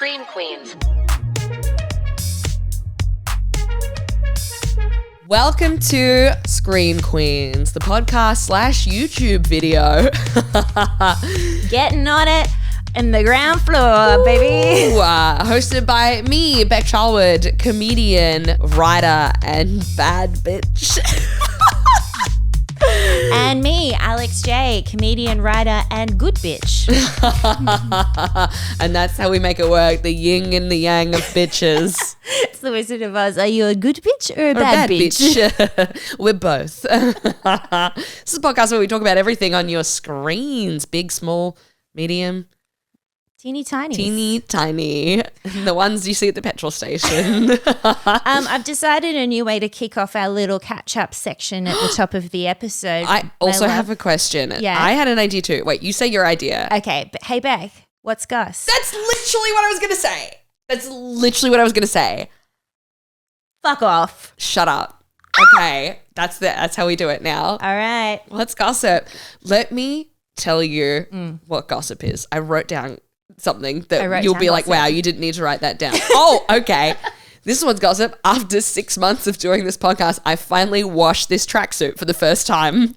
Scream Queens. Welcome to Scream Queens, the podcast / YouTube video. Getting on it in the ground floor, baby. Hosted by me, Beck Charlwood, comedian, writer, and bad bitch. And me, Alex J, comedian, writer, and good bitch. And that's how we make it work, the yin and the yang of bitches. It's the Wizard of Oz. Are you a good bitch or a bad bitch? We're both. This is a podcast where we talk about everything on your screens, big, small, medium. Teeny tiny. Teeny tiny. The ones you see at the petrol station. I've decided a new way to kick off our little catch-up section at the top of the episode. I also have a question. Yeah. I had an idea too. Wait, you say your idea. Okay, but hey, Beck, what's Gus? That's literally what I was going to say. Fuck off. Shut up. Okay, that's how we do it now. All right. Let's gossip. Let me tell you what gossip is. I wrote down something that you'll be like, wow, you didn't need to write that down. Oh, okay. This is what's gossip. After 6 months of doing this podcast, I finally washed this tracksuit for the first time.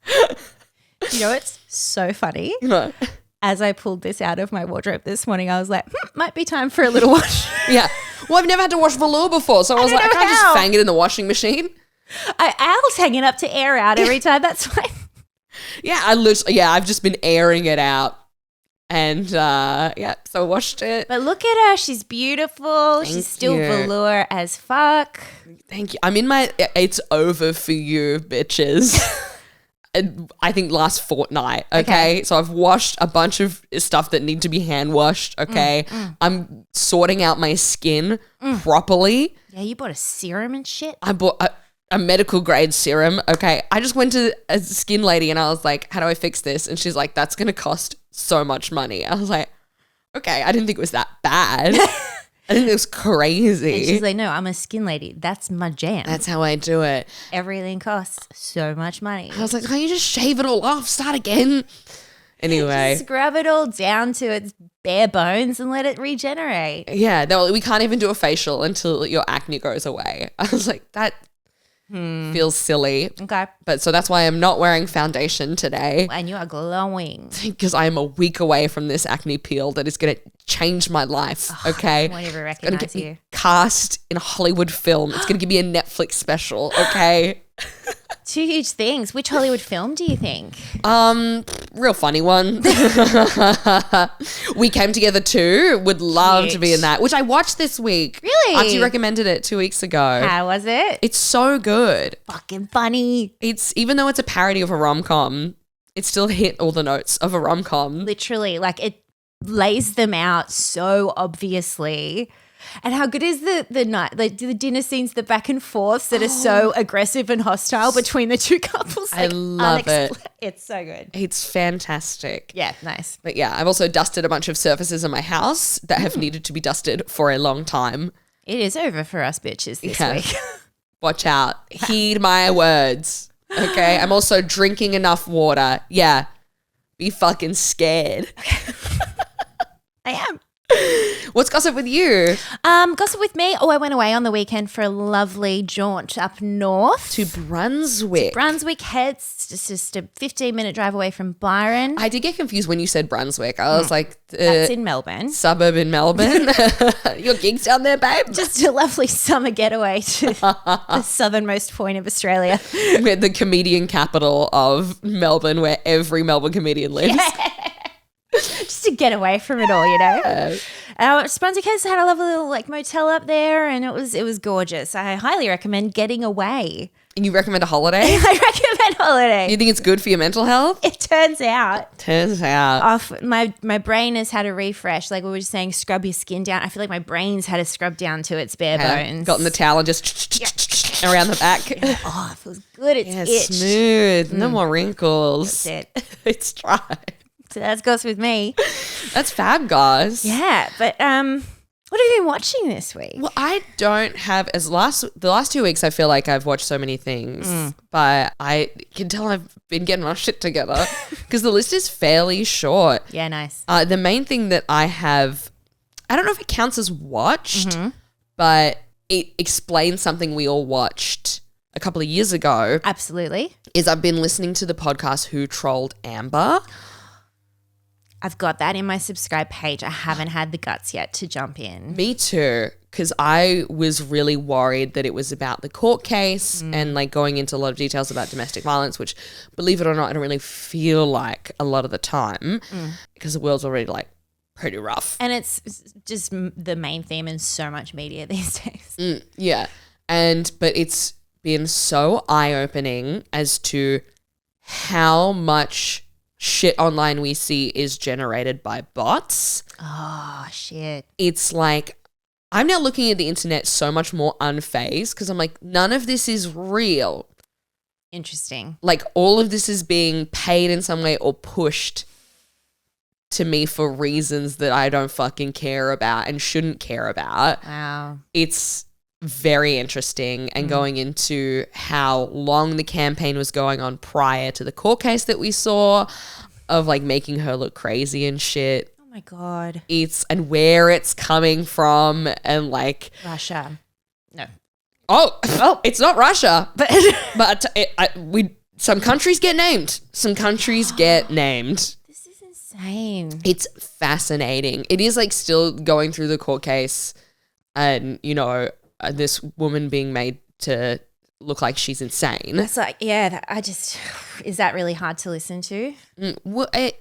You know, it's so funny. No. As I pulled this out of my wardrobe this morning, I was like, might be time for a little wash. Yeah. Well, I've never had to wash velour before, so I was like, I can't just fang it in the washing machine. Al's hanging up to air out every time. That's fine. Yeah, I've just been airing it out. And so I washed it. But look at her. She's beautiful. She's still velour as fuck. Thank you. I'm in my it's over for you, bitches. I think last fortnight, okay? So I've washed a bunch of stuff that need to be hand washed, okay? I'm sorting out my skin properly. Yeah, you bought a serum and shit? I bought a medical grade serum, okay? I just went to a skin lady and I was like, how do I fix this? And she's like, that's going to cost so much money. I was like, okay, I didn't think it was that bad. I think it was crazy. And she's like, no, I'm a skin lady. That's my jam. That's how I do it. Everything costs so much money. I was like, can't you just shave it all off? Start again. Anyway. Just scrub it all down to its bare bones and let it regenerate. Yeah, we can't even do a facial until your acne goes away. I was like, that feels silly. Okay. But so that's why I'm not wearing foundation today. And you are glowing. Because I am a week away from this acne peel that is going to change my life, okay? I won't even It's gonna recognize get me you. cast in a Hollywood film. It's going to give me a Netflix special, okay? Two huge things. Which Hollywood film do you think? Real funny one. We Came Together Too. Would love to be in that, which I watched this week. Really? After you recommended it 2 weeks ago. How was it? It's so good. Fucking funny. It's even though it's a parody of a rom-com, it still hit all the notes of a rom-com. Literally, like it lays them out so obviously. And how good is the night, like the dinner scenes, the back and forths that are so aggressive and hostile between the two couples. I love it. It's so good. It's fantastic. Yeah, nice. But yeah, I've also dusted a bunch of surfaces in my house that have needed to be dusted for a long time. It is over for us bitches this Yeah. week. Watch out. Heed my words. Okay? I'm also drinking enough water. Yeah. Be fucking scared. I am. What's gossip with you? Gossip with me. Oh, I went away on the weekend for a lovely jaunt up north. To Brunswick. Brunswick Heads, just a 15-minute drive away from Byron. I did get confused when you said Brunswick. I was like, That's in Melbourne. suburb in Melbourne. Your gig's down there, babe? Just a lovely summer getaway to the southernmost point of Australia. We're the comedian capital of Melbourne, where every Melbourne comedian lives. Just to get away from it all, you know. Brunswick Heads had a lovely little like motel up there, and it was gorgeous. I highly recommend getting away. And you recommend a holiday? I recommend holiday. You think it's good for your mental health? It turns out. Turns out. My brain has had a refresh. Like we were just saying, scrub your skin down. I feel like my brain's had a scrub down to its bare bones. Gotten the towel and just around the back. Oh, it feels good. It's itch. Smooth. No more wrinkles. That's it. It's dry. So that goes with me. That's fab, guys. Yeah, but What have you been watching this week? Well, I don't have the last 2 weeks. I feel like I've watched so many things, but I can tell I've been getting my shit together because the list is fairly short. Yeah, nice. The main thing that I have, I don't know if it counts as watched, but it explains something we all watched a couple of years ago. Absolutely. Is I've been listening to the podcast Who Trolled Amber. I've got that in my subscribe page. I haven't had the guts yet to jump in. Me too, because I was really worried that it was about the court case and like going into a lot of details about domestic violence, which, believe it or not, I don't really feel like a lot of the time because the world's already like pretty rough. And it's just the main theme in so much media these days. Yeah. But it's been so eye-opening as to how much shit online we see is generated by bots. Oh, shit. It's like, I'm now looking at the internet so much more unfazed because I'm like, none of this is real. Interesting. Like, all of this is being paid in some way or pushed to me for reasons that I don't fucking care about and shouldn't care about. Wow. It's very interesting and going into how long the campaign was going on prior to the court case that we saw of like making her look crazy and shit. Oh my God. And where it's coming from and like Russia. No. Oh, it's not Russia. But some countries get named. Some countries get named. This is insane. It's fascinating. It is like still going through the court case and, you know, this woman being made to look like she's insane. It's like, yeah, is that really hard to listen to? Well, it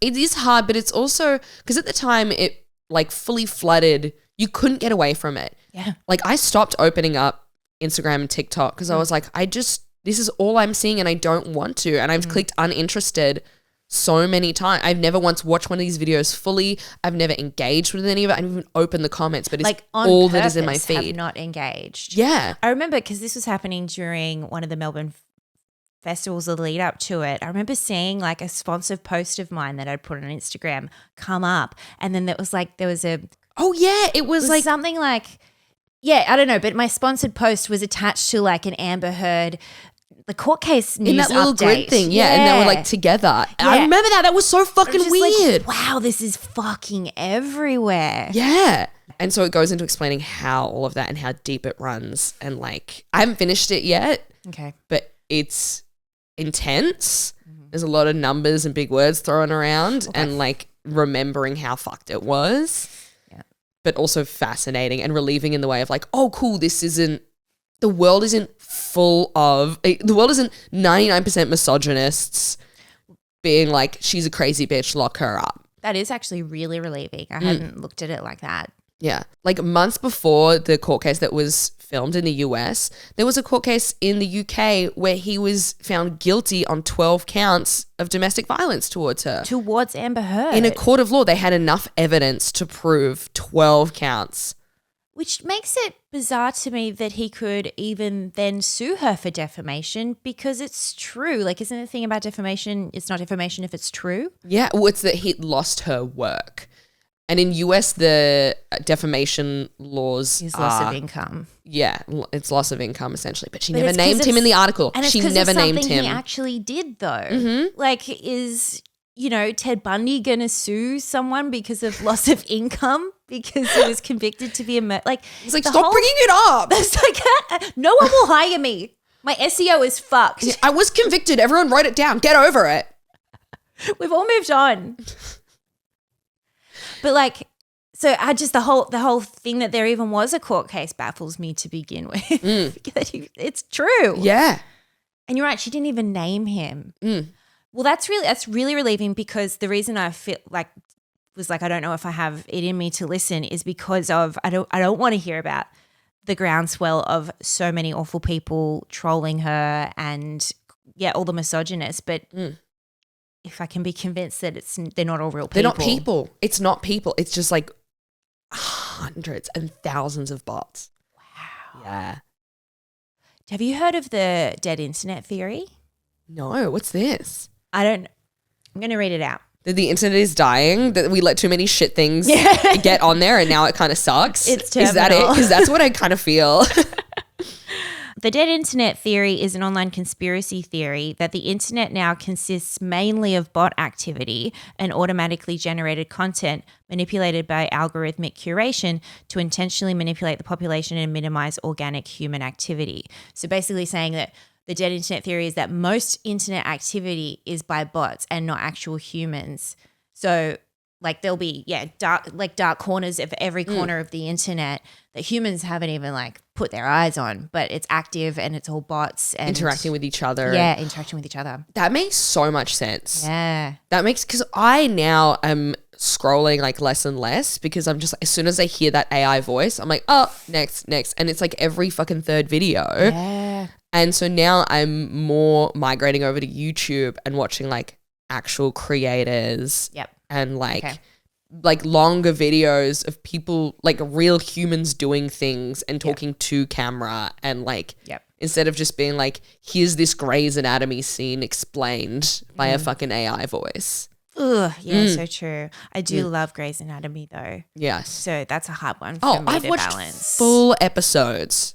is hard, but it's also, because at the time it like fully flooded, you couldn't get away from it. Yeah. Like I stopped opening up Instagram and TikTok because I was like, this is all I'm seeing and I don't want to. And I've clicked uninterested so many times. I've never once watched one of these videos fully. I've never engaged with any of it. I didn't even open the comments, but it's like on all that is in my feed. Have not engaged. Yeah. I remember because this was happening during one of the Melbourne festivals, the lead up to it. I remember seeing like a sponsored post of mine that I'd put on Instagram come up. And then there was Oh yeah. It was like something like, yeah, I don't know, but my sponsored post was attached to like an Amber Heard the court case news in that little update. grid thing, yeah, and they were like together. Yeah. I remember that. That was so fucking weird. Like, wow, this is fucking everywhere. Yeah. And so it goes into explaining how all of that and how deep it runs. And like, I haven't finished it yet. Okay. But it's intense. There's a lot of numbers and big words thrown around and like remembering how fucked it was. Yeah. But also fascinating and relieving in the way of like, oh, cool, the world isn't 99% misogynists being like, she's a crazy bitch, lock her up. That is actually really relieving. I hadn't looked at it like that. Yeah. Like months before the court case that was filmed in the US, there was a court case in the UK where he was found guilty on 12 counts of domestic violence towards her. Towards Amber Heard. In a court of law, they had enough evidence to prove 12 counts. Which makes it bizarre to me that he could even then sue her for defamation because it's true. Like, isn't the thing about defamation, it's not defamation if it's true? Yeah, well, it's that he lost her work. And in US, the defamation laws is loss of income. Yeah, it's loss of income essentially. But she never named him in the article. And it's she never named him. He actually did though. Like, is Ted Bundy going to sue someone because of loss of income because he was convicted to be a like? He's like, stop bringing it up. It's like, no one will hire me. My SEO is fucked. I was convicted. Everyone wrote it down. Get over it. We've all moved on. But like, so I just the whole thing that there even was a court case baffles me to begin with. It's true. Yeah. And you're right. She didn't even name him. Well, that's really relieving because the reason I feel like was like I don't know if I have it in me to listen is because of I don't want to hear about the groundswell of so many awful people trolling her and all the misogynists. But if I can be convinced that they're not all real people, they're not people. It's not people. It's just like hundreds and thousands of bots. Wow. Yeah. Have you heard of the dead internet theory? No. What's this? I'm going to read it out. that the internet is dying, that we let too many shit things get on there and now it kind of sucks. It's terminal. Is that it? Because that's what I kind of feel. The dead internet theory is an online conspiracy theory that the internet now consists mainly of bot activity and automatically generated content manipulated by algorithmic curation to intentionally manipulate the population and minimize organic human activity. So basically saying that the dead internet theory is that most internet activity is by bots and not actual humans. So like there'll be dark corners of every corner of the internet that humans haven't even like put their eyes on, but it's active and it's all bots and interacting with each other. Yeah, interacting with each other. That makes so much sense. Yeah. That makes, because I now am scrolling like less and less because I'm just, as soon as I hear that AI voice, I'm like, oh, next. And it's like every fucking third video. Yeah. And so now I'm more migrating over to YouTube and watching like actual creators. Yep. And like longer videos of people, like real humans doing things and talking to camera and like instead of just being like, here's this Grey's Anatomy scene explained by a fucking AI voice. Ugh, yeah, so true. I do love Grey's Anatomy though. Yes. So that's a hard one for me I've to watched balance. full episodes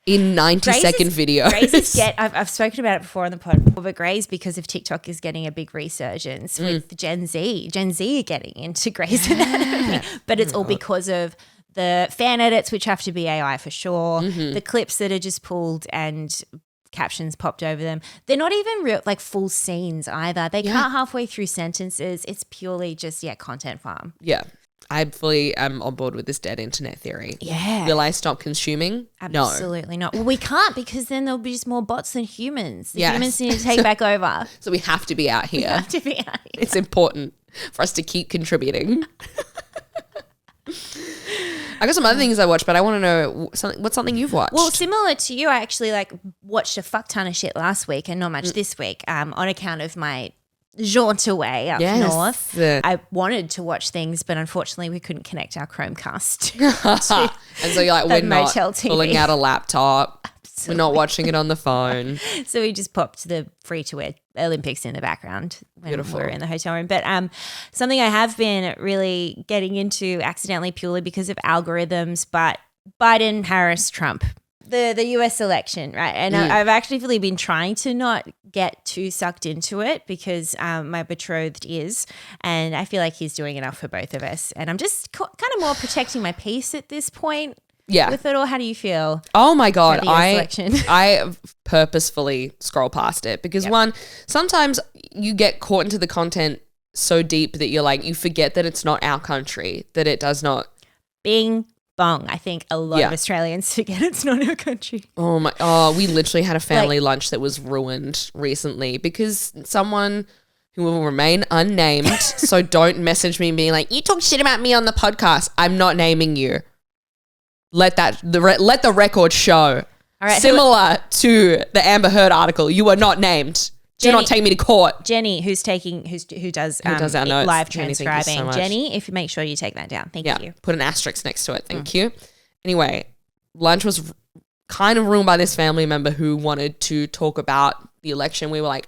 in 90-second videos. Grey's I've spoken about it before on the pod, but Grey's, because of TikTok, is getting a big resurgence with Gen Z. Gen Z are getting into Grey's Anatomy, but it's all because of the fan edits, which have to be AI for sure, the clips that are just pulled and captions popped over them. They're not even real, like full scenes either. They cut halfway through sentences. It's purely just, content farm. Yeah. I fully am on board with this dead internet theory. Yeah. Will I stop consuming? Absolutely not. Well, we can't, because then there'll be just more bots than humans. The Yes. humans need to take back over. So we have to be out here. We have to be out here. It's important for us to keep contributing. I got some other things I watched, but I want to know what's something you've watched. Well, similar to you, I actually watched a fuck ton of shit last week and not much this week on account of my jaunt away up north. I wanted to watch things, but unfortunately we couldn't connect our Chromecast and so you're like, we're not TV. pulling out a laptop. Absolutely. We're not watching it on the phone. So we just popped the free-to-air Olympics in the background when we were in the hotel room. But something I have been really getting into accidentally purely because of algorithms, but Biden, Harris, Trump. The US election, right? And I've actually really been trying to not get too sucked into it because my betrothed is, and I feel like he's doing enough for both of us. And I'm just kind of more protecting my peace at this point. Yeah. With it all, how do you feel? Oh my God. Election? I purposefully scroll past it because one, sometimes you get caught into the content so deep that you're like, you forget that it's not our country, that it does not. Bing bong. I think a lot of Australians forget it's not our country. We literally had a family lunch that was ruined recently because someone who will remain unnamed, so don't message me being like, you talk shit about me on the podcast. I'm not naming you. Let the record show. All right, similar to the Amber Heard article, you are not named. Do not take me to court. Jenny, who does our notes. Live transcribing. So Jenny, if you make sure you take that down. Thank you. Put an asterisk next to it. Thank you. Anyway, lunch was kind of ruined by this family member who wanted to talk about the election. We were like,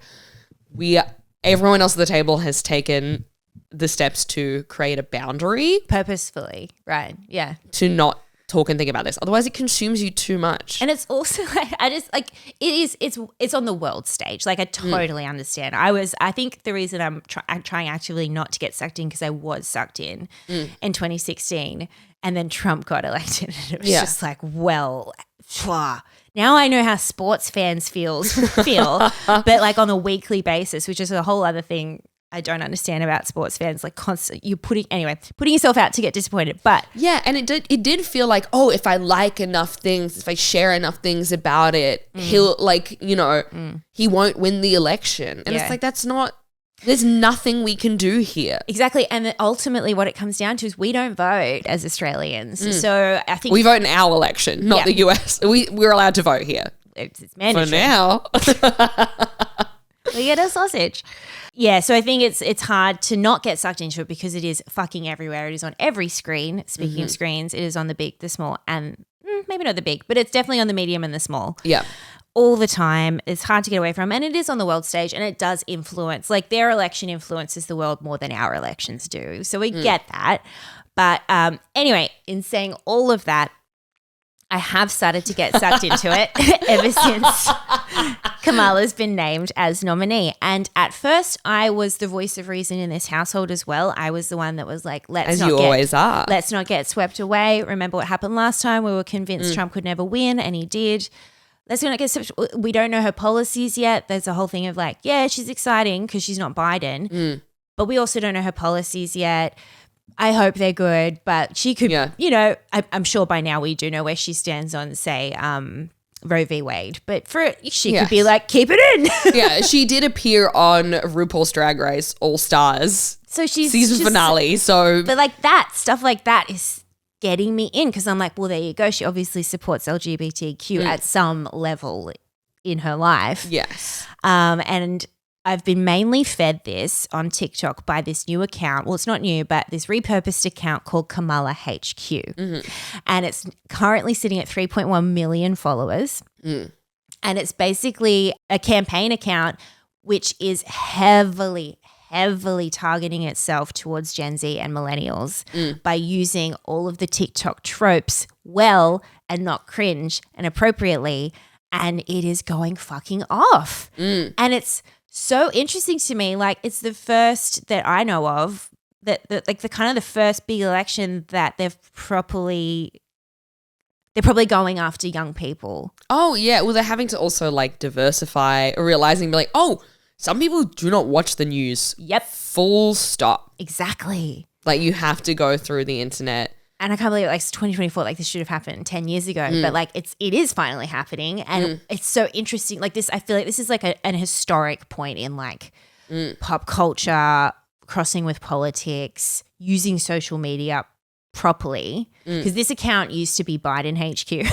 everyone else at the table has taken the steps to create a boundary. Purposefully, right? Yeah. To not talk and think about this. Otherwise it consumes you too much. And it's also it's on the world stage. Like I totally understand. I think the reason I'm trying actively not to get sucked in because I was sucked in 2016 and then Trump got elected and it was just like, well, now I know how sports fans feel, but like on a weekly basis, which is a whole other thing I don't understand about sports fans, like you're putting yourself out to get disappointed. But yeah, and it did feel like, oh, if I like enough things, if I share enough things about it, he'll he won't win the election. And it's like, there's nothing we can do here. Exactly. And ultimately what it comes down to is we don't vote as Australians. So I think we vote in our election, not the US. We're allowed to vote here. It's mandatory. For now. We get a sausage. Yeah, so I think it's hard to not get sucked into it because it is fucking everywhere. It is on every screen. Speaking of screens, it is on the big, the small, and maybe not the big, but it's definitely on the medium and the small. Yeah. all the time. It's hard to get away from, and it is on the world stage, and it does influence. Like their election influences the world more than our elections do. So we get that. But anyway, in saying all of that, I have started to get sucked into it ever since Kamala's been named as nominee. And at first, I was the voice of reason in this household as well. I was the one that was like, let's not get swept away. Remember what happened last time? We were convinced Trump could never win, and he did. Let's not get swept. We don't know her policies yet. There's a whole thing of like, yeah, she's exciting because she's not Biden. But we also don't know her policies yet. I hope they're good, but she could, I'm sure by now we do know where she stands on, say, Roe v. Wade. But she could be like, keep it in. Yeah, she did appear on RuPaul's Drag Race All Stars season finale. But like that, stuff like that is getting me in because I'm like, well, there you go. She obviously supports LGBTQ at some level in her life. Yes. And I've been mainly fed this on TikTok by this new account. Well, it's not new, but this repurposed account called KamalaHQ. And it's currently sitting at 3.1 million followers. And it's basically a campaign account which is heavily targeting itself towards Gen Z and millennials by using all of the TikTok tropes well and not cringe and appropriately. And it is going fucking off. And it's so interesting to me. Like it's the first that I know of that like the kind of the first big election that they're probably going after young people. Oh yeah. Well, they're having to also like diversify, realizing like, oh, some people do not watch the news. Yep. Full stop. Exactly. Like you have to go through the internet. And I can't believe it's 2024, like this should have happened 10 years ago. But like it is finally happening. And it's so interesting. Like this, I feel like this is like an historic point in like pop culture, crossing with politics, using social media properly. Because this account used to be Biden HQ.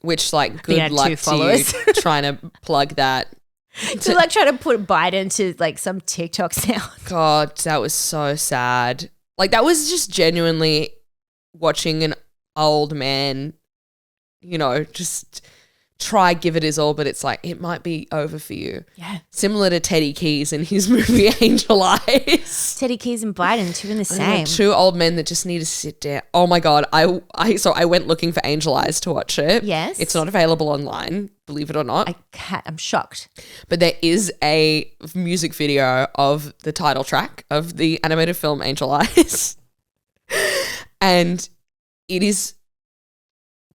Which like good luck to you trying to plug that. So like trying to put Biden to like some TikTok sound. God, that was so sad. Like that was just genuinely watching an old man, just try give it his all, but it's like it might be over for you. Yeah. Similar to Teddy Keys in his movie Angel Eyes. Teddy Keys and Biden, two in the same. Two old men that just need to sit down. Oh my God. I went looking for Angel Eyes to watch it. Yes. It's not available online, believe it or not. I'm shocked. But there is a music video of the title track of the animated film Angel Eyes. And it is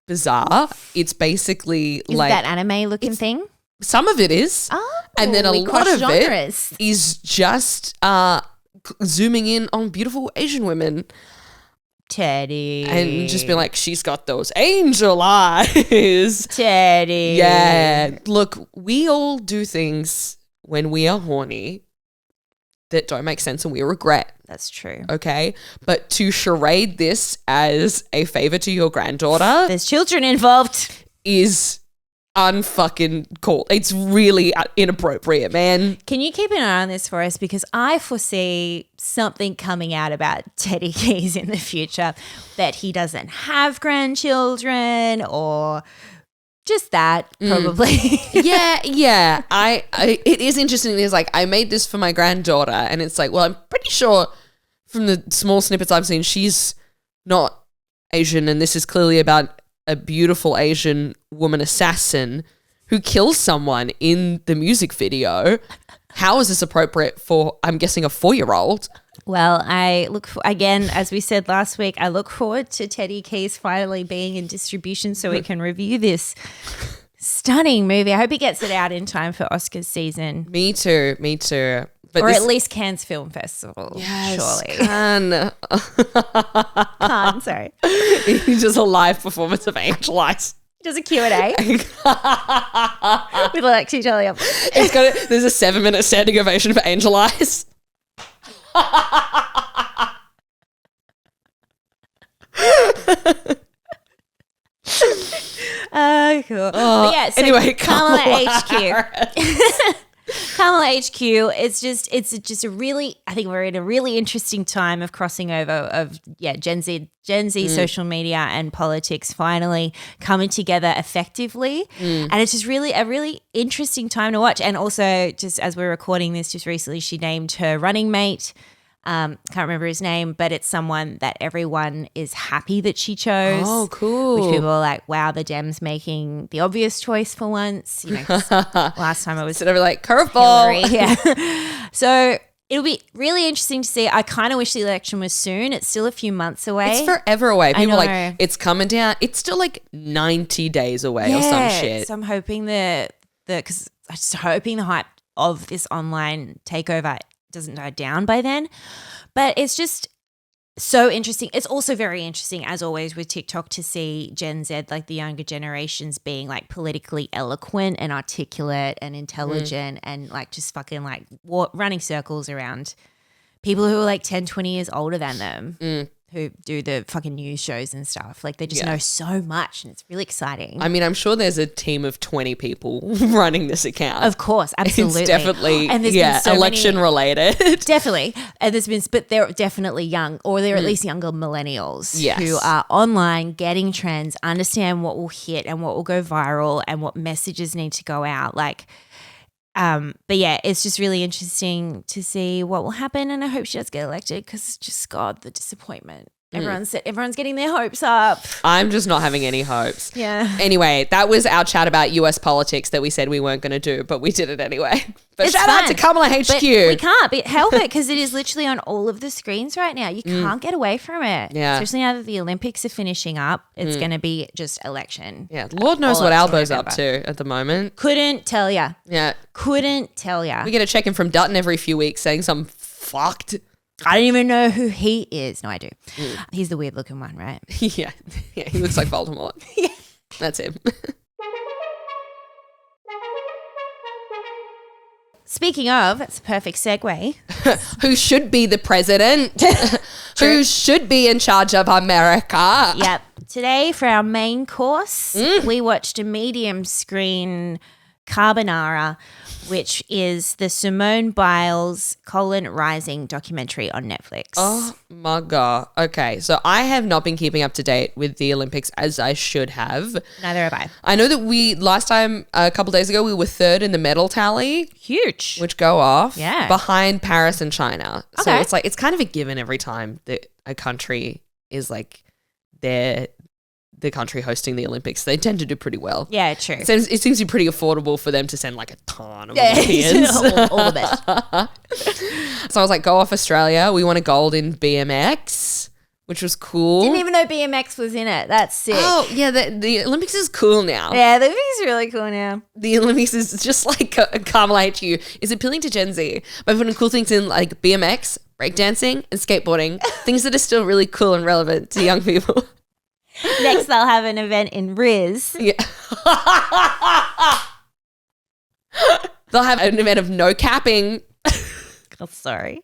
bizarre. It's basically is that anime looking thing? Some of it is. Oh, and then a lot of genres. It is just zooming in on beautiful Asian women. Teddy. And just being like, she's got those angel eyes. Teddy. Yeah. Look, we all do things when we are horny that don't make sense and we regret. That's true. Okay. But to charade this as a favor to your granddaughter. There's children involved. Is unfucking cool. It's really inappropriate, man. Can you keep an eye on this for us? Because I foresee something coming out about Teddy Keys in the future, that he doesn't have grandchildren or just that probably. Yeah. It is interesting. It's like, I made this for my granddaughter and it's like, well, I'm pretty sure from the small snippets I've seen, she's not Asian and this is clearly about a beautiful Asian woman assassin who kills someone in the music video. How is this appropriate for, I'm guessing, a 4-year-old? Well, I look for, again, as we said last week, I look forward to Teddy Keys finally being in distribution so we can review this stunning movie. I hope he gets it out in time for Oscars season. Me too. But or at least Cannes Film Festival, surely. Cannes. Sorry. It's just a live performance of Angel Eyes. Does a Q&A with Alexi Jolly. There's a 7-minute standing ovation for Angel Eyes. Oh, cool. Yeah, so anyway, KamalaHQ. KamalaHQ, it's just a really, I think we're in a really interesting time of crossing over of Gen Z social media and politics finally coming together effectively. And it's just really a really interesting time to watch. And also, just as we're recording this, just recently she named her running mate. Can't remember his name, but it's someone that everyone is happy that she chose. Oh, cool. Which people are like, wow, the Dems making the obvious choice for once. Last time I was sort of like curveball. Yeah. So it'll be really interesting to see. I kind of wish the election was soon. It's still a few months away. It's forever away. People are like, it's coming down. It's still like 90 days away or some shit. So I'm hoping because I'm just hoping the hype of this online takeover doesn't die down by then. But it's just so interesting. It's also very interesting, as always, with TikTok to see Gen Z, like the younger generations, being like politically eloquent and articulate and intelligent and like just fucking like running circles around people who are like 10, 20 years older than them. Who do the fucking news shows and stuff. Like they just know so much and it's really exciting. I mean, I'm sure there's a team of 20 people running this account. Of course, absolutely. It's definitely election related. Definitely. And but they're definitely young, or they're at least younger millennials who are online getting trends, understand what will hit and what will go viral and what messages need to go out. Like, but yeah, it's just really interesting to see what will happen, and I hope she does get elected because just God, the disappointment. Everyone's getting their hopes up. I'm just not having any hopes. Yeah. Anyway, that was our chat about US politics that we said we weren't going to do, but we did it anyway. But it's shout out to KamalaHQ. But we can't help it because it is literally on all of the screens right now. You can't get away from it. Yeah. Especially now that the Olympics are finishing up. It's going to be just election. Yeah. Lord knows what Albo's up to at the moment. Couldn't tell ya. Yeah. Couldn't tell ya. We get a check-in from Dutton every few weeks saying something fucked. I don't even know who he is. No, I do. He's the weird looking one, right? Yeah, he looks like Voldemort. Yeah. That's him. Speaking of, that's a perfect segue. Who should be the president? Who should be in charge of America? Yep. Today for our main course, we watched a medium screen carbonara, which is the Simone Biles Rising documentary on Netflix. Oh my God. Okay. So I have not been keeping up to date with the Olympics as I should have. Neither have I. I know that last time, a couple days ago, we were third in the medal tally. Huge. Which go off. Yeah. Behind Paris and China. Okay. So it's kind of a given every time that a country is like the country hosting the Olympics. They tend to do pretty well. Yeah, true. It seems to be pretty affordable for them to send like a ton of Olympians. all of it. So I was like, go off Australia. We won a gold in BMX, which was cool. Didn't even know BMX was in it. That's sick. Oh, yeah. The Olympics is cool now. Yeah, the Olympics is really cool now. The Olympics is just like KamalaHQ is appealing to Gen Z by putting cool things in like BMX, breakdancing, and skateboarding. Things that are still really cool and relevant to young people. Next, they'll have an event in Riz. Yeah. They'll have an event of no capping. Oh, sorry.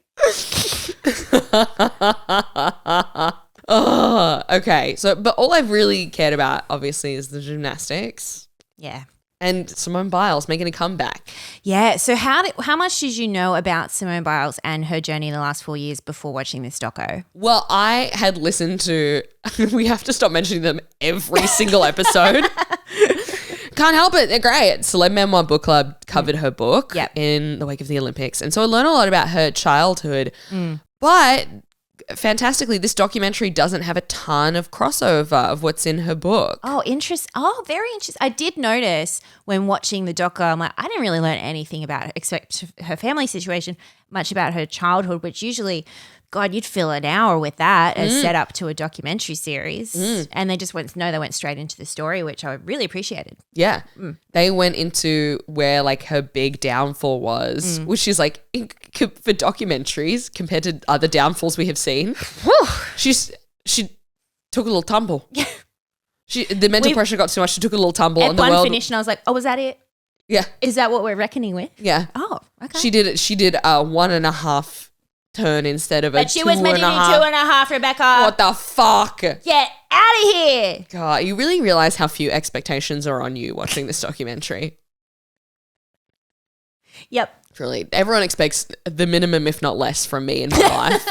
Oh, okay. So, but all I've really cared about, obviously, is the gymnastics. Yeah. And Simone Biles making a comeback. Yeah. So how much did you know about Simone Biles and her journey in the last 4 years before watching this doco? Well, I had listened to, we have to stop mentioning them every single episode. Can't help it. They're great. Celeb Memoir Book Club covered her book in the wake of the Olympics. And so I learned a lot about her childhood. But fantastically, this documentary doesn't have a ton of crossover of what's in her book. Oh, very interesting. I did notice when watching the doco, I'm like, I didn't really learn anything about her except her family situation, much about her childhood, which usually, God, you'd fill an hour with that as set up to a documentary series. And they just went straight into the story, which I really appreciated. Yeah. They went into where like her big downfall was, which is like for documentaries compared to other downfalls we have seen. She took a little tumble. The mental pressure got too much. She took a little tumble. And one finished and I was like, oh, was that it? Yeah. Is that what we're reckoning with? Yeah. Oh, okay. She did 1.5 turn instead of a 2.5. But she was meant to do 2.5, Rebecca. What the fuck? Get out of here. God, you really realize how few expectations are on you watching this documentary. Yep. Truly. Everyone expects the minimum, if not less, from me in my life.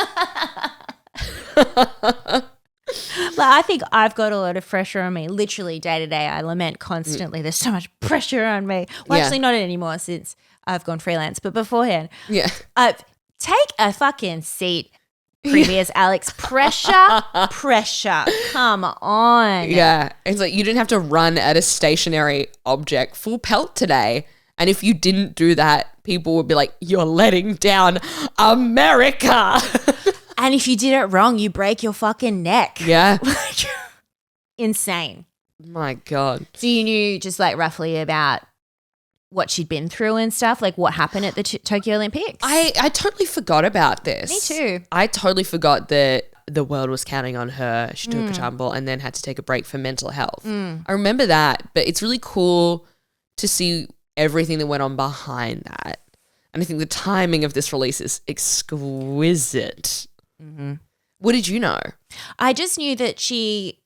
I think I've got a lot of pressure on me. Literally day to day, I lament constantly. There's so much pressure on me. Well, actually not anymore since I've gone freelance, but beforehand. Yeah. Take a fucking seat, previous Alex. Pressure. Come on. Yeah. It's like you didn't have to run at a stationary object full pelt today. And if you didn't do that, people would be like, you're letting down America. And if you did it wrong, you break your fucking neck. Yeah. Insane. My God. So you knew just like roughly about what she'd been through and stuff, like what happened at the Tokyo Olympics? I totally forgot about this. Me too. I totally forgot that the world was counting on her. She took a tumble and then had to take a break for mental health. I remember that, but it's really cool to see everything that went on behind that. And I think the timing of this release is exquisite. Mm-hmm. What did you know? I just knew that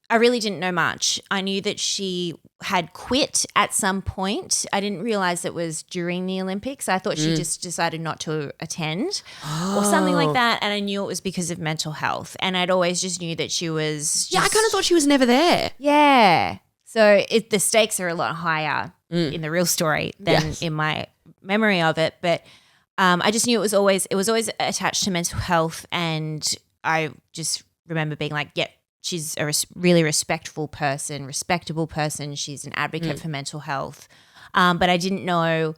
I really didn't know much. I knew that she had quit at some point. I didn't realize it was during the Olympics. I thought she just decided not to attend or something like that. And I knew it was because of mental health. And I'd always just knew that she was I kind of thought she was never there. Yeah. So the stakes are a lot higher in the real story than in my memory of it. But I just knew it was always attached to mental health, and I just remember being like, "Yep, she's a really respectable person. She's an advocate for mental health." But I didn't know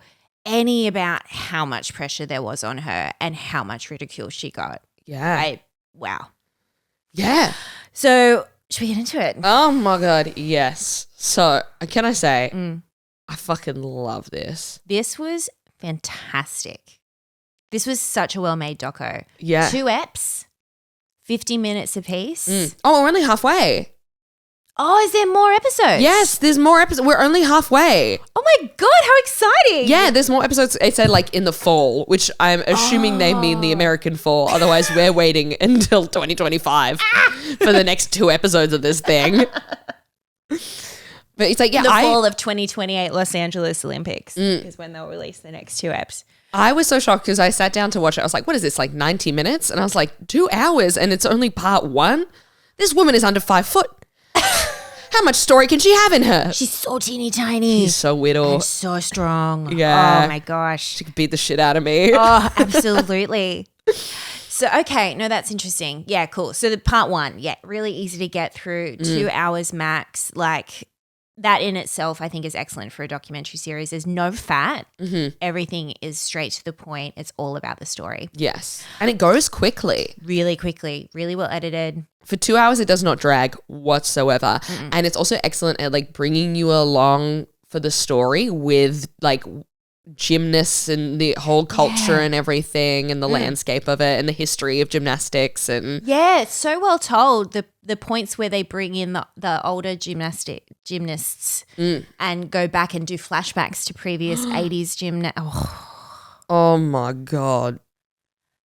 any about how much pressure there was on her and how much ridicule she got. Yeah. Wow. Yeah. So should we get into it? Oh my God, yes. So can I say, I fucking love this. This was fantastic. This was such a well-made doco. Yeah. 2 eps, 50 minutes apiece. Oh, we're only halfway. Oh, is there more episodes? Yes, there's more episodes. We're only halfway. Oh my God, how exciting. Yeah, there's more episodes. It said like in the fall, which I'm assuming they mean the American fall. Otherwise, we're waiting until 2025 for the next 2 episodes of this thing. But it's like, the fall of 2028 Los Angeles Olympics is when they'll release the next 2 eps. I was so shocked because I sat down to watch it. I was like, what is this, like 90 minutes? And I was like, 2 hours and it's only part 1? This woman is under 5 foot. How much story can she have in her? She's so teeny tiny. She's so little. And so strong. Yeah. Oh my gosh. She could beat the shit out of me. Oh, absolutely. So, okay. No, that's interesting. Yeah, cool. So the part 1, really easy to get through, 2 hours max. Like that in itself, I think is excellent for a documentary series. There's no fat. Everything is straight to the point. It's all about the story. Yes. And it goes quickly. Really quickly. Really well edited. For 2 hours, it does not drag whatsoever. And it's also excellent at like bringing you along for the story with like gymnasts and the whole culture and everything and the landscape of it and the history of gymnastics. And yeah, it's so well told. The points where they bring in the older gymnasts and go back and do flashbacks to previous 80s gymnasts. Oh my God.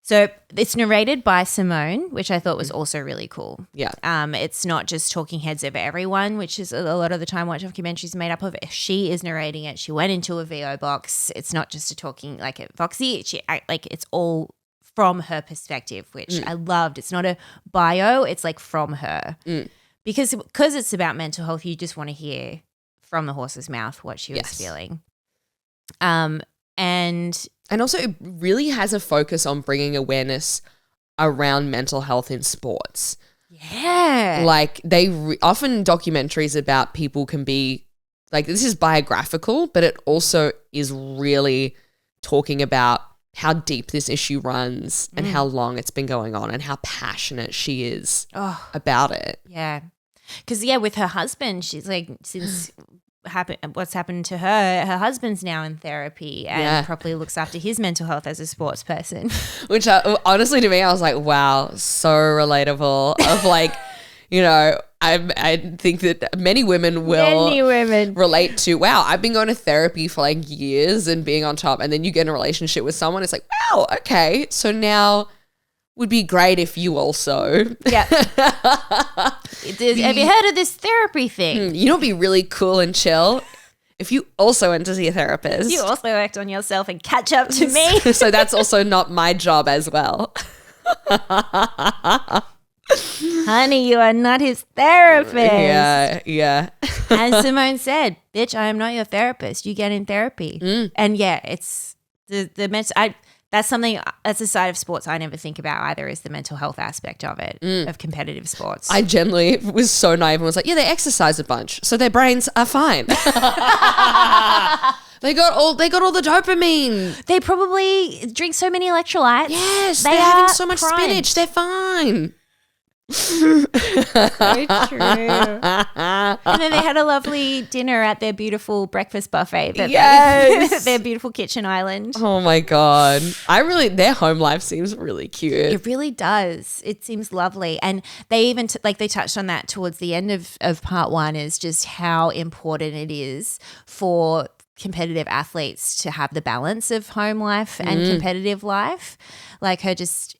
So it's narrated by Simone, which I thought was also really cool. Yeah. It's not just talking heads over everyone, which is a lot of the time what documentaries are made up of. She is narrating it. She went into a VO box. It's not just a talking like a Voxy. It's all from her perspective, which I loved. It's not a bio. It's like from her. Because it's about mental health, you just want to hear from the horse's mouth what she was feeling. And also it really has a focus on bringing awareness around mental health in sports. Yeah. Like often documentaries about people can be like, this is biographical, but it also is really talking about how deep this issue runs and how long it's been going on and how passionate she is about it. Yeah. Because, with her husband, she's like, since what's happened to her husband's now in therapy and properly looks after his mental health as a sports person. Which honestly to me, I was like, wow, so relatable of like, I think that many women will relate to, wow, I've been going to therapy for like years and being on top, and then you get in a relationship with someone, it's like, wow, okay, so now would be great if you also. Yeah. Have you heard of this therapy thing? You know what'd be really cool and chill? if you also went to see a therapist. You also worked on yourself and catch up to me. So that's also not my job as well. Honey, you are not his therapist. Yeah. As Simone said, bitch, I am not your therapist. You get in therapy. And yeah, it's the mental. That's a side of sports I never think about either, is the mental health aspect of it, of competitive sports. I generally was so naive and was like, yeah, they exercise a bunch, so their brains are fine. They got all the dopamine. They probably drink so many electrolytes. Yes, they're having so much spinach. They're fine. So true. And then they had a lovely dinner at their beautiful breakfast buffet. Their beautiful kitchen island. Oh my God. Their home life seems really cute. It really does. It seems lovely. And they even, they touched on that towards the end of part one, is just how important it is for competitive athletes to have the balance of home life and competitive life. Like I just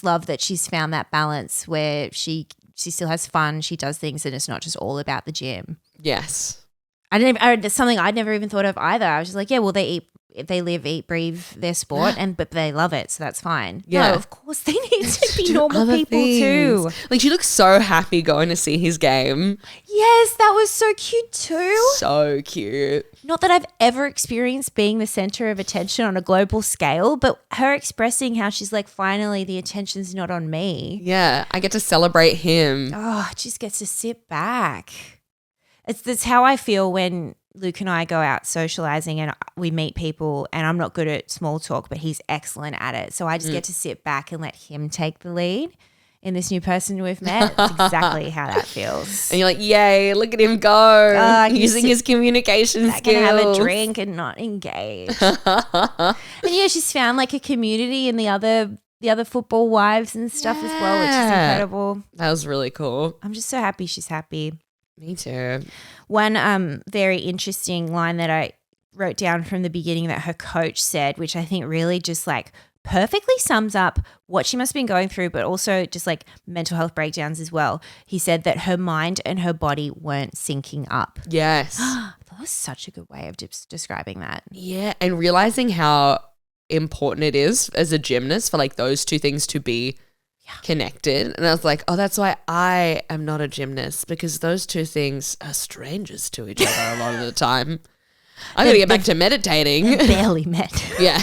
love that she's found that balance where she still has fun, she does things, and it's not just all about the gym. Yes. That's something I'd never even thought of either. I was just like, yeah, well, they live, eat, breathe their sport, but they love it, so that's fine. Yeah. No, of course they need to be normal people too. Like, she looks so happy going to see his game. Yes, that was so cute too. So cute. Not that I've ever experienced being the center of attention on a global scale, but her expressing how she's like, finally, the attention's not on me. Yeah, I get to celebrate him. Oh, just gets to sit back. That's how I feel when Luke and I go out socializing and we meet people, and I'm not good at small talk, but he's excellent at it. So I just get to sit back and let him take the lead in this new person we've met. It's exactly how that feels. And you're like, yay, look at him go, using his communication skills. Gonna have a drink and not engage. And yeah, she's found like a community in the other football wives and stuff as well, which is incredible. That was really cool. I'm just so happy she's happy. Me too. One very interesting line that I wrote down from the beginning that her coach said, which I think really just like perfectly sums up what she must have been going through, but also just like mental health breakdowns as well. He said that her mind and her body weren't syncing up. Yes. That was such a good way of describing that. Yeah, and realizing how important it is as a gymnast for like those two things to be connected. And I was like, oh, that's why I am not a gymnast, because those two things are strangers to each other a lot of the time. I got to get back to meditating. Barely met. Yeah.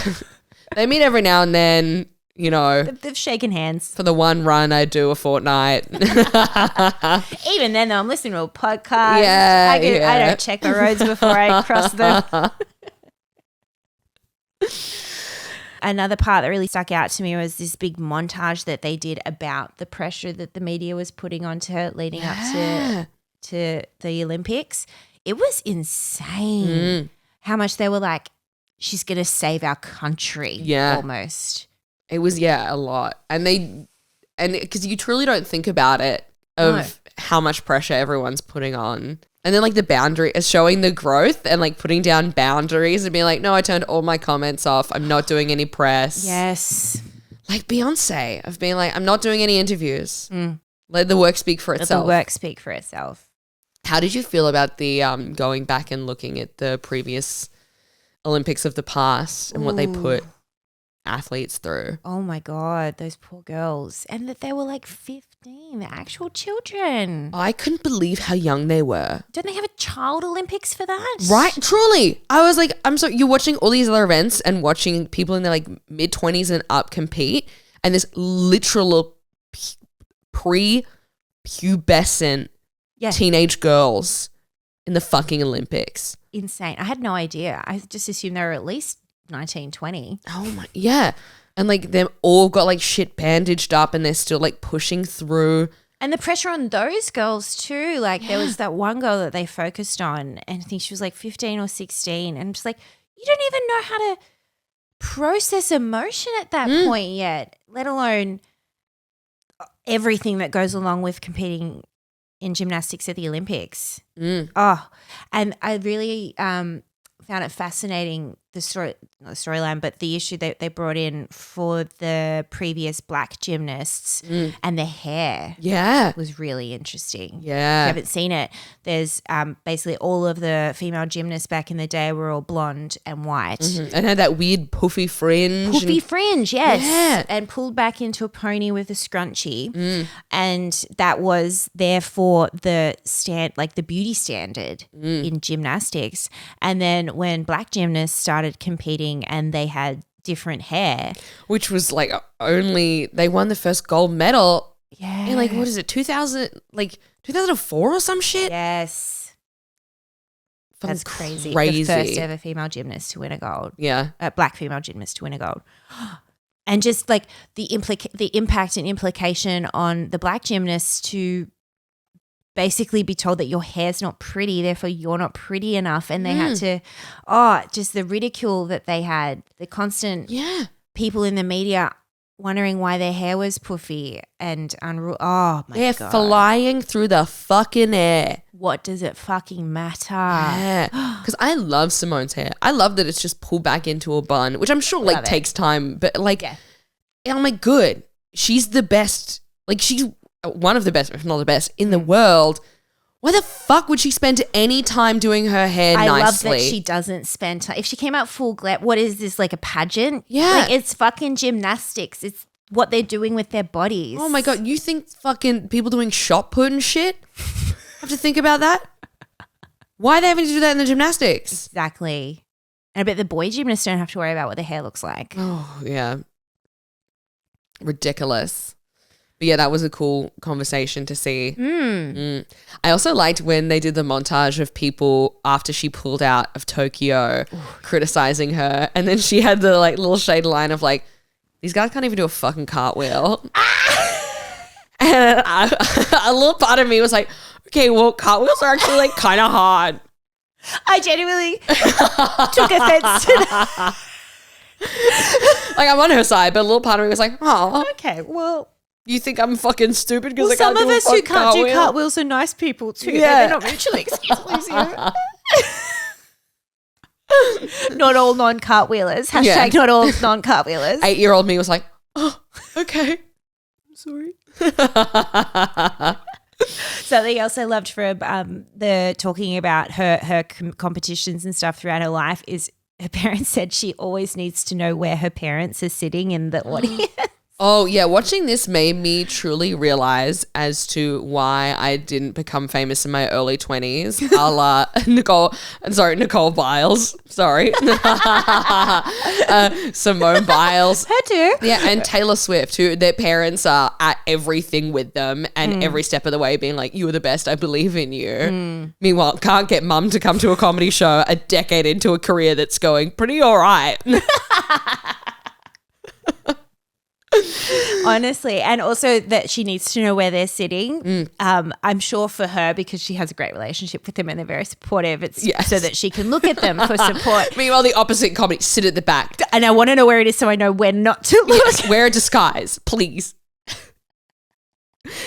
They meet every now and then, you know. They've shaken hands. For the one run I do a fortnight. Even then, though, I'm listening to a podcast. Yeah, I don't check the roads before I cross them. Another part that really stuck out to me was this big montage that they did about the pressure that the media was putting onto her leading up to the Olympics. It was insane how much they were like, she's going to save our country almost. It was, a lot. And because you truly don't think about it of how much pressure everyone's putting on. And then like the boundary is showing the growth and like putting down boundaries and being like, no, I turned all my comments off. I'm not doing any press. Yes. Like Beyonce of being like, I'm not doing any interviews. Let the work speak for itself. Let the work speak for itself. How did you feel about the going back and looking at the previous Olympics of the past and what they put athletes through? Oh my God, those poor girls. And that they were like 15, they're actual children. I couldn't believe how young they were. Don't they have a child Olympics for that? Right, truly. I was like, you're watching all these other events and watching people in their like mid-20s and up compete, and this literal pre-pubescent teenage girls in the fucking Olympics. Insane. I had no idea. I just assumed they were at least 19, 20. Oh my, yeah. And like they've all got like shit bandaged up and they're still like pushing through. And the pressure on those girls too. Like there was that one girl that they focused on, and I think she was like 15 or 16, and I'm just like, you don't even know how to process emotion at that point yet, let alone everything that goes along with competing in gymnastics at the Olympics. Oh, and I really found it fascinating not the storyline, but the issue that they brought in for the previous black gymnasts and their hair. Yeah. Was really interesting. Yeah. If you haven't seen it, there's basically all of the female gymnasts back in the day were all blonde and white. Mm-hmm. And had that weird puffy fringe. Yes. Yeah. And pulled back into a pony with a scrunchie. And that was therefore the beauty standard in gymnastics. And then when black gymnasts started competing and they had different hair. Which was like they won the first gold medal. Yeah. In like, what is it, 2004 or some shit? Yes. That's crazy. Crazy. The first ever female gymnast to win a gold. Yeah. Black female gymnast to win a gold. And just like the impact and implication on the black gymnasts to basically be told that your hair's not pretty, therefore you're not pretty enough. And they had to, just the ridicule that they had, the constant people in the media wondering why their hair was puffy and unruly. Oh, my They're God. flying through the fucking air. What does it fucking matter? Yeah. Because I love Simone's hair. I love that it's just pulled back into a bun, which I'm sure like takes time. But like, I'm like, good. She's the best. Like, she's one of the best, if not the best, in the world. Why the fuck would she spend any time doing her hair nicely? I love that she doesn't spend time. If she came out full glam, what is this, like a pageant? Yeah. Like, it's fucking gymnastics. It's what they're doing with their bodies. Oh my God. You think fucking people doing shot put and shit have to think about that? Why are they having to do that in the gymnastics? Exactly. And I bet the boy gymnasts don't have to worry about what their hair looks like. Oh, yeah. Ridiculous. But yeah, that was a cool conversation to see. I also liked when they did the montage of people after she pulled out of Tokyo criticizing her. And then she had the like little shade line of like, these guys can't even do a fucking cartwheel. And a little part of me was like, okay, well, cartwheels are actually like kind of hard. I genuinely took offense to that. Like, I'm on her side, but a little part of me was like, oh. Okay, well. You think I'm fucking stupid because I can't some do of a us who can't cartwheel? do cartwheels are nice people too. Yeah. They're not mutually exclusive. Not all non-cartwheelers. Hashtag not all non-cartwheelers. 8-year-old me was like, oh, okay. I'm sorry. Something else I loved for the talking about her competitions and stuff throughout her life is her parents said she always needs to know where her parents are sitting in the audience. Oh, yeah. Watching this made me truly realize as to why I didn't become famous in my early 20s, a la Nicole Biles. Sorry. Simone Biles. Her too. Yeah, and Taylor Swift, who their parents are at everything with them and every step of the way being like, you are the best, I believe in you. Meanwhile, can't get mum to come to a comedy show a decade into a career that's going pretty all right. Honestly, and also that she needs to know where they're sitting. I'm sure for her, because she has a great relationship with them and they're very supportive, it's so that she can look at them for support. Meanwhile, the opposite comedy, sit at the back. And I want to know where it is so I know when not to look. Yes, wear a disguise, please.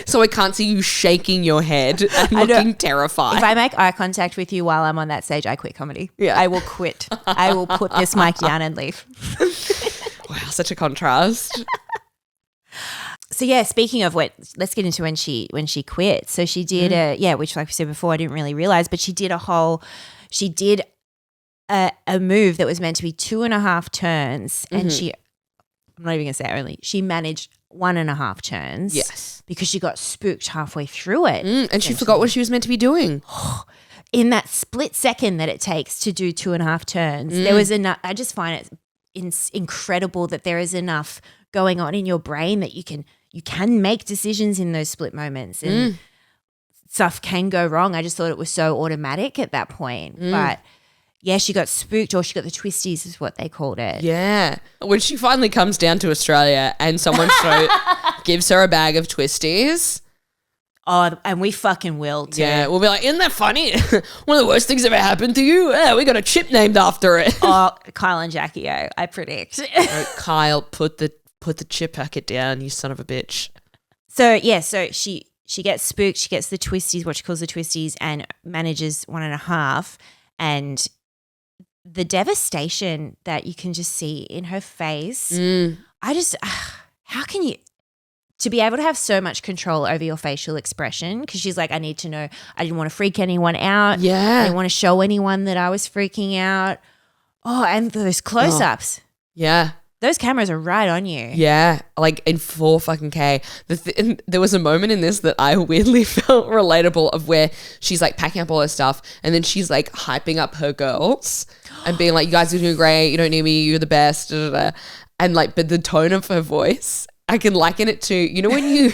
So I can't see you shaking your head and looking terrified. If I make eye contact with you while I'm on that stage, I quit comedy. Yeah. I will quit. I will put this mic down and leave. Wow, such a contrast. So yeah, speaking of what, let's get into when she quit. So she did which like we said before, I didn't really realize, but she did a move that was meant to be 2.5 turns, and I'm not even gonna say only, she managed 1.5 turns. Yes, because she got spooked halfway through it, and she forgot what she was meant to be doing. In that split second that it takes to do 2.5 turns, there was enough. I just find it incredible that there is enough going on in your brain that you can make decisions in those split moments, and stuff can go wrong. I just thought it was so automatic at that point. But yeah, she got spooked, or she got the twisties is what they called it. Yeah. When she finally comes down to Australia and someone gives her a bag of twisties. Oh, and we fucking will too. Yeah, we'll be like, isn't that funny? One of the worst things ever happened to you? Yeah, we got a chip named after it. Oh, Kyle and Jackie O, I predict. Kyle, put the chip packet down, you son of a bitch. So yeah, so she gets spooked, she gets the twisties, what she calls the twisties, and manages 1.5, and the devastation that you can just see in her face. How can you, to be able to have so much control over your facial expression, because she's like, I need to know, I didn't want to freak anyone out. Yeah. I didn't want to show anyone that I was freaking out. Oh, and those close-ups. Oh. Yeah. Those cameras are right on you. Yeah, like in 4 fucking K. There was a moment in this that I weirdly felt relatable of where she's like packing up all her stuff and then she's like hyping up her girls and being like, you guys are doing great, you don't need me, you're the best, da, da, da. And like, but the tone of her voice, I can liken it to, you know, when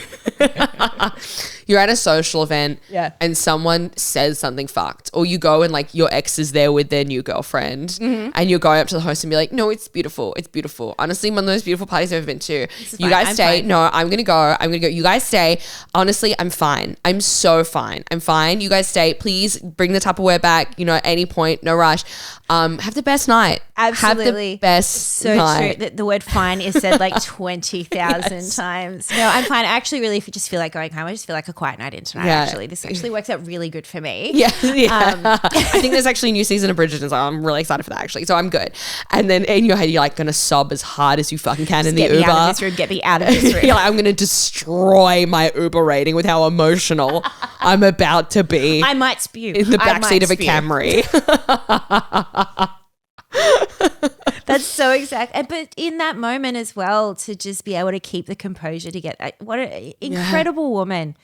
you're at a social event and someone says something fucked, or you go and like your ex is there with their new girlfriend and you're going up to the host and be like, no, it's beautiful. It's beautiful. Honestly, one of those beautiful parties I've ever been to. You guys stay. No, I'm going to go. You guys stay. Honestly, I'm fine. I'm so fine. I'm fine. You guys stay. Please bring the Tupperware back, you know, at any point. No rush. Have the best night. Absolutely. Have the best night. True. The word fine is said like 20,000 times. No, I'm fine. I actually really just feel like going home. I just feel like a quiet night in tonight, actually. This actually works out really good for me. Yeah. I think there's actually a new season of Bridgerton, so I'm really excited for that, actually. So I'm good. And then in your head, you're like going to sob as hard as you fucking can in the Uber. Get me out of this room. Get me out of this room. You're like, I'm going to destroy my Uber rating with how emotional I'm about to be. I might spew. In the backseat of a Camry. That's so exact. But in that moment as well, to just be able to keep the composure to get what an incredible woman.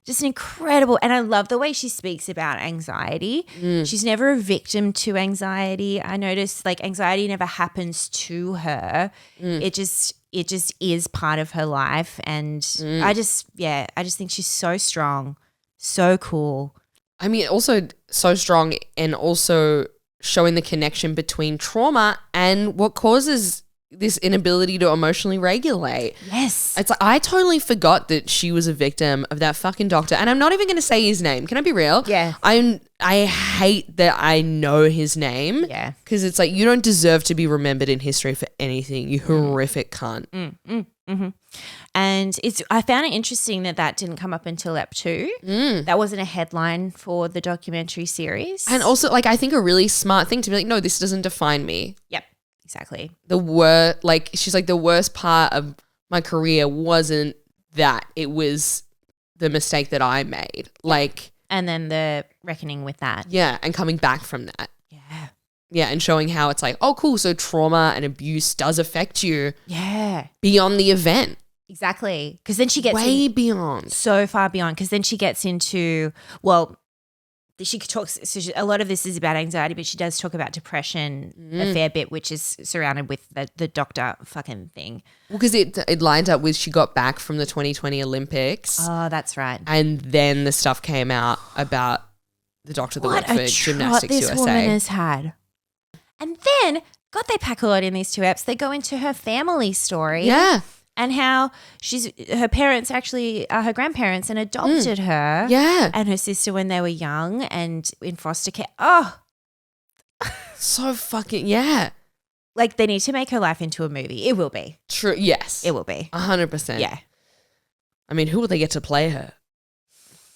Just an incredible. And I love the way she speaks about anxiety. She's never a victim to anxiety. I noticed like anxiety never happens to her. It just is part of her life. And I just think she's so strong, so cool. I mean, also so strong and also showing the connection between trauma and what causes this inability to emotionally regulate. Yes. It's like, I totally forgot that she was a victim of that fucking doctor. And I'm not even going to say his name. Can I be real? Yeah. I hate that I know his name. Yeah. Because it's like, you don't deserve to be remembered in history for anything, you horrific cunt. Mm-hmm. And I found it interesting that didn't come up until Ep 2. That wasn't a headline for the documentary series. And also, like, I think a really smart thing to be like, no, this doesn't define me. Yep, exactly. She's like, the worst part of my career wasn't that. It was the mistake that I made. Like, and then the reckoning with that. Yeah, and coming back from that. Yeah. Yeah, and showing how it's like, oh, cool, so trauma and abuse does affect you. Yeah. Beyond the event. Exactly. Because then she gets way beyond. So far beyond. Because then she gets into, well, she talks, a lot of this is about anxiety, but she does talk about depression a fair bit, which is surrounded with the doctor fucking thing. Well, because it lined up with she got back from the 2020 Olympics. Oh, that's right. And then the stuff came out about the doctor that worked for Gymnastics this USA. Woman has had. And then, God, they pack a lot in these 2 eps. They go into her family story. Yeah. And how her parents actually are her grandparents and adopted her. Yeah. And her sister when they were young and in foster care. Oh. So fucking, yeah. Like they need to make her life into a movie. It will be. True, yes. It will be. 100%. Yeah. I mean, who will they get to play her?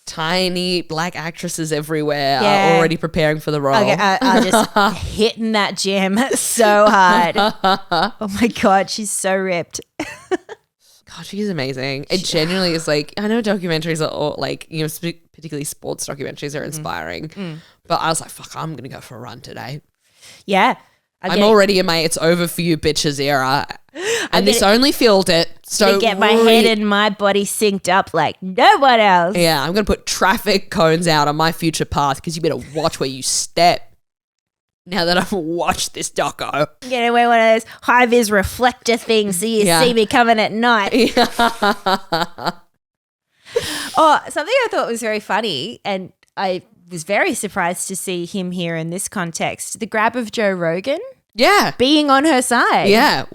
Tiny black actresses everywhere are already preparing for the role. Okay, are just hitting that gym so hard. Oh my God, she's so ripped. God, she's amazing. It genuinely is like, I know documentaries are all like, you know, particularly sports documentaries are inspiring. But I was like, fuck, I'm going to go for a run today. Yeah. I'm already in my it's over for you bitches era. And this only fueled it. So to get my head and my body synced up like no one else. Yeah, I'm going to put traffic cones out on my future path because you better watch where you step. Now that I've watched this doco. Get away one of those high-vis reflector things so you see me coming at night. Yeah. Oh, something I thought was very funny, and I was very surprised to see him here in this context. The grab of Joe Rogan. Yeah. Being on her side. Yeah.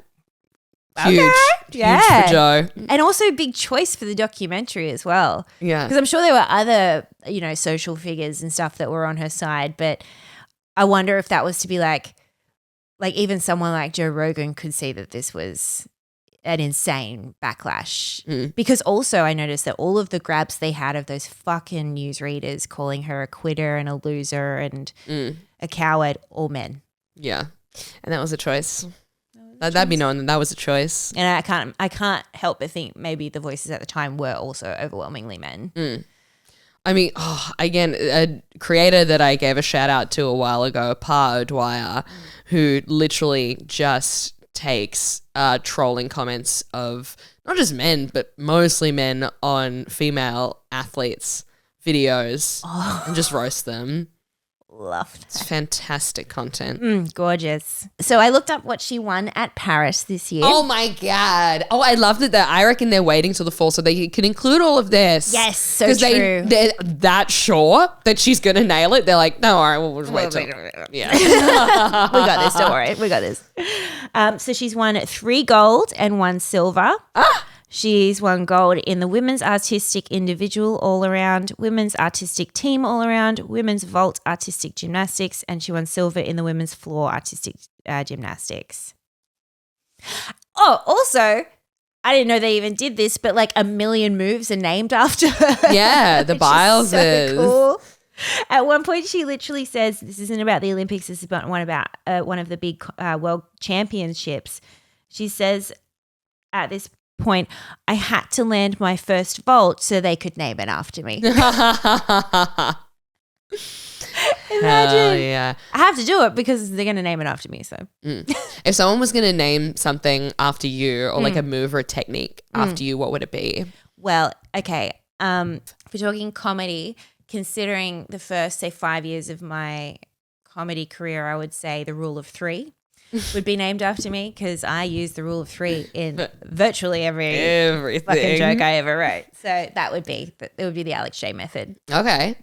Huge. Okay. Huge for Joe. And also a big choice for the documentary as well. Yeah. Because I'm sure there were other, you know, social figures and stuff that were on her side, but I wonder if that was to be like even someone like Joe Rogan could see that this was an insane backlash. Because also I noticed that all of the grabs they had of those fucking newsreaders calling her a quitter and a loser and a coward, all men. Yeah. And that was a choice. That'd be known that was a choice. And I can't help but think maybe the voices at the time were also overwhelmingly men. I mean, again, a creator that I gave a shout out to a while ago, Pa O'Dwyer, who literally just takes trolling comments of not just men, but mostly men on female athletes' videos and just roast them. Loved it. It's fantastic content. Gorgeous. So I looked up what she won at Paris this year. Oh my God. Oh, I love that. I reckon they're waiting till the fall so they can include all of this. Yes, so true. They're that sure that she's going to nail it. They're like, no, all right, we'll just wait till. Yeah. We got this. Don't worry. We got this. So she's won 3 gold and 1 silver. She's won gold in the women's artistic individual all around, women's artistic team all around, women's vault artistic gymnastics, and she won silver in the women's floor artistic gymnastics. Oh, also, I didn't know they even did this, but like 1 million moves are named after her. Yeah, the BILES. So cool. At one point, she literally says, this isn't about the Olympics, this is about one of the big world championships. She says at this point, I had to land my first vault so they could name it after me. Imagine. Yeah. I have to do it because they're going to name it after me. So if someone was going to name something after you or like a move or a technique after you, what would it be? Well, okay. If we're talking comedy, considering the first, say, 5 years of my comedy career, I would say the rule of 3 would be named after me because I use the rule of 3 in virtually everything fucking joke I ever wrote. So that would be the Alex J method. Okay.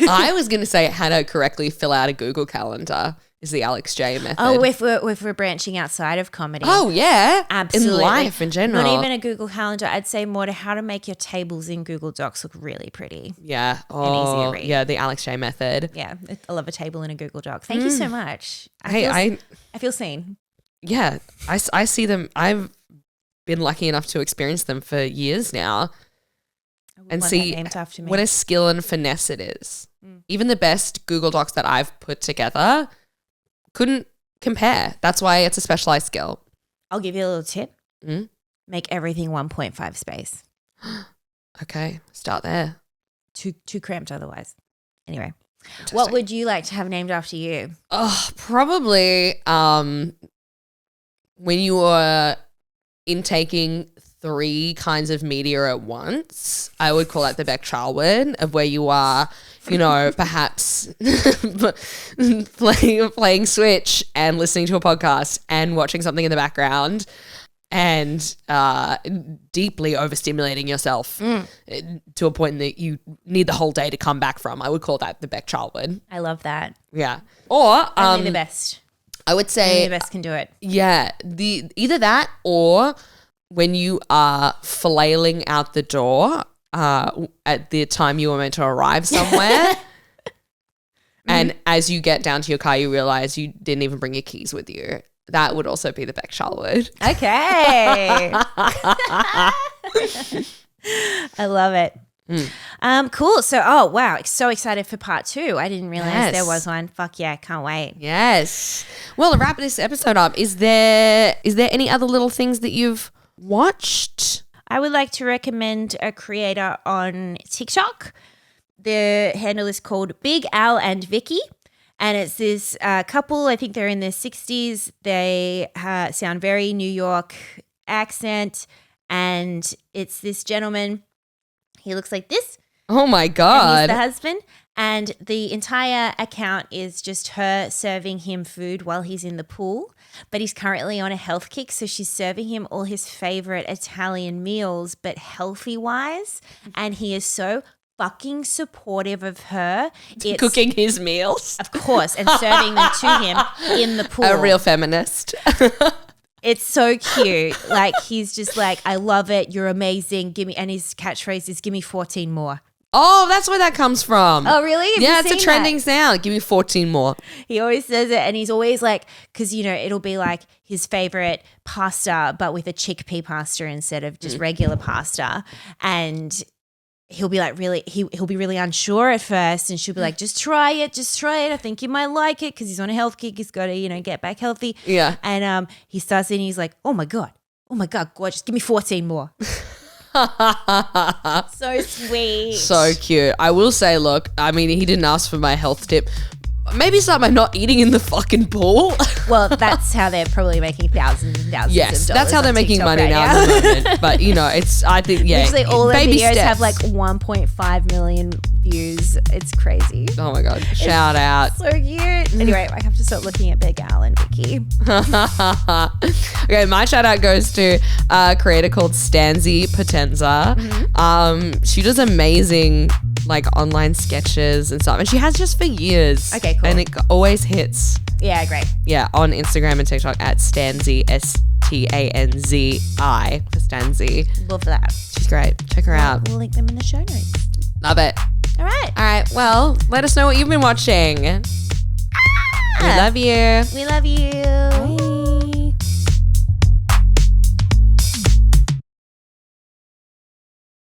I was going to say how to correctly fill out a Google Calendar is the Alex J method. Oh, if we're branching outside of comedy. Oh, yeah. Absolutely. In life in general. Not even a Google Calendar. I'd say more to how to make your tables in Google Docs look really pretty. Yeah. And easy to read. Yeah, the Alex J method. Yeah. I love a table in a Google Doc. Thank you so much. I feel seen. Yeah. I see them. I've been lucky enough to experience them for years now. And see what a skill and finesse it is. Even the best Google Docs that I've put together couldn't compare. That's why it's a specialized skill. I'll give you a little tip. Make everything 1.5 space. Okay, start there. Too cramped otherwise. Anyway, what would you like to have named after you? Oh, probably when you were intaking 3 kinds of media at once, I would call that the Beck Charwood of where you are, you know, perhaps playing Switch and listening to a podcast and watching something in the background and deeply overstimulating yourself to a point that you need the whole day to come back from. I would call that the Beck Charwood. I love that. Yeah. Or only the best. I would say only the best can do it. Yeah. Either that or when you are flailing out the door at the time you were meant to arrive somewhere and as you get down to your car you realize you didn't even bring your keys with you. That would also be the Beck Charwood. Okay. I love it. Cool. So, oh, wow. So excited for part 2. I didn't realize there was one. Fuck yeah. Can't wait. Yes. Well, to wrap this episode up, is there any other little things that you've watched? I would like to recommend a creator on TikTok. The handle is called Big Al and Vicky. And it's this couple, I think they're in their 60s. They sound very New York accent. And it's this gentleman. He looks like this. Oh, my God. And he's the husband. And the entire account is just her serving him food while he's in the pool. But he's currently on a health kick. So she's serving him all his favorite Italian meals, but healthy-wise. And he is so fucking supportive of her. It's cooking his meals. Of course. And serving them to him in the pool. A real feminist. It's so cute. Like, he's just like, I love it. You're amazing. Give me, and his catchphrase is, give me 14 more. Oh, that's where that comes from. Oh, really? Yeah, it's a trending sound. Give me 14 more. He always says it, and he's always like, because, you know, it'll be like his favorite pasta, but with a chickpea pasta instead of just regular pasta. And he'll be like he'll be really unsure at first, and she'll be like, just try it. I think you might like it, because he's on a health kick. He's got to, get back healthy. Yeah. And he starts eating. He's like, oh my God, gorgeous. Give me 14 more. So sweet. So cute. I will say, look, I mean, he didn't ask for my health tip. Maybe start by not eating in the fucking pool. Well, that's how they're probably making thousands and thousands yes, of dollars. That's how they're making TikTok money now at the moment. But, I think, yeah. Literally all their baby videos steps. have like 1.5 million views. It's crazy. Oh my God. Shout out. So cute. Anyway, I have to start looking at Big Al and Vicky. Okay, my shout out goes to a creator called Stanzi Potenza. Mm-hmm. She does amazing like online sketches and stuff, and she has just for years. Okay, cool. And it always hits. Yeah, great. Yeah, on Instagram and TikTok at Stanzi, Stanzi for Stanzi. Love that. She's great. Check her out. We'll link them in the show notes. Love it. All right. All right. Well, let us know what you've been watching. We love you. We love you. Bye.